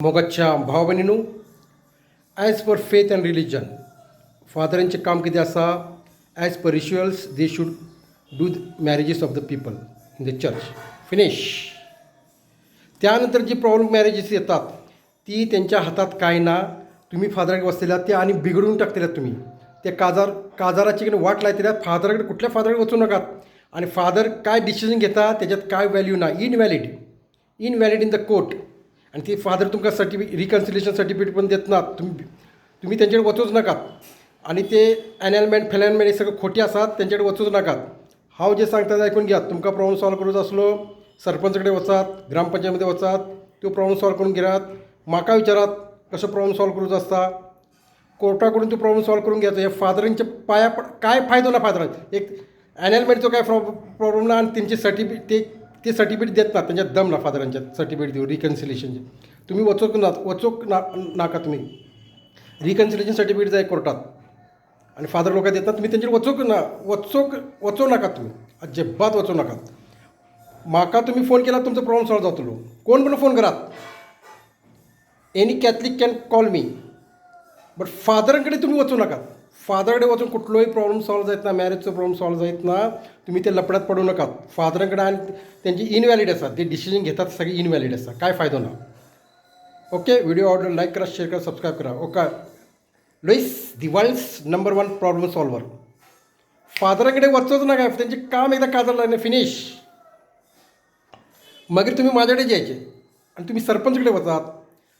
मोगाच्या भाव भयणीनो, as per faith and religion फादरांचें काम कितें आसा. As per rituals they should do marriages of the people in the church. Finish. त्यानंतर जी प्रॉब्लेम मॅरेजीस येतात ती त्यांच्या हातात काय ना. तुम्ही फादराकडे बसलेल्या ते आणि बिघडून टाकलेल्या. तुम्ही त्या काजाराची वाट लायतल्या. फादराकडे कुठल्या फादराकडे वचू नकात. आणि फादर काय डिसिजन घेता त्याच्यात काय व्हॅल्यू ना. Invalid in the court. आणि ते फादर तुमका रिकन्सिलेशन सर्टिफिकेट पण देत ना. तुम्ही त्यांच्याकडे वचूच नकात. आणि ते ॲनॅलमेंट फेलॅनमेंट हे सगळं खोटी असतात. त्यांच्याकडे वचूच नकात. हांव जे सांगता ऐकून घ्या. तुमका प्रॉब्लेम सॉल्व करूच असलो सरपंचकडे वचात, ग्रामपंचायतीमध्ये वचात, तो प्रॉब्लेम सॉल्व करून घेयात. म्हाका विचारात कसं प्रॉब्लेम सॉल्व करूच असता. कोर्टाकडून तो प्रॉब्लेम सॉल्व करून घ्यायचा. हे फादरांच्या पाया काय फायदो ना फादरांचा. एक ॲनॅलमेंटचा काय प्रॉब्लेम ना. आणि त्यांचे ते सर्टिफिकेट देत ना. त्यांच्यात दम ना फादरांच्या सर्टिफिकेट देऊ रिकन्सिलेशनचे. तुम्ही वचूक नाका. तुम्ही रिकन्सिलेशन सर्टिफिकेट जाय कोर्टात. आणि फादर लोक देतात. तुम्ही त्यांच्यावर वचू नका. तुम्ही अजिबात वचू नका. म्हाका तुम्ही फोन केला तुमचा प्रॉब्लेम सॉल्व जातलो. कोण पण फोन करात. Any Catholic can call me. But फादरांकडे तुम्ही वचू नका. फादरकडे वचून कुठलोही प्रॉब्लेम सॉल्व जायत ना. मॅरेजचं प्रॉब्लेम सॉल्व जायत ना. तुम्ही ते लपड्यात पडू नका. फादरांकडे आणि त्यांची इनव्हॅलिड असतात. ते डिसिजन घेतात सगळे इनव्हॅलिड असतात. काय फायदो ना. ओके. व्हिडिओ ऑर्डर लाईक करा, शेअर करा, सबस्क्राईब करा. Okay. Louis the world's number 1 problem solver. फादरांकडे वचूच नका. त्यांचे काम एकदा काजरला नाही. फिनिश. मग तुम्ही माझ्याकडे यायचे आणि तुम्ही सरपंचकडे वचात,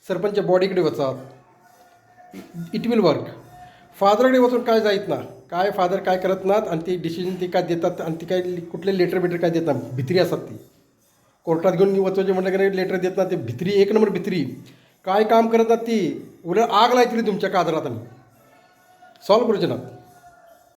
सरपंचच्या बॉडीकडे वचात. It will work. फादरकडे वचून काय जायत ना. काय फादर काय करत नात. आणि ते डिसिजन ते काय देतात. आणि ती काय कुठले लेटर काय देत ना. भित्री असतात ती. कोर्टात घेऊन वचवायचे म्हटलं की लेटर देत ना. ते भित्री एक नंबर भित्री. काय काम करत नात ती. उलट आग लायतली तुमच्या काजरात. आणि सॉल्व करूचे नात.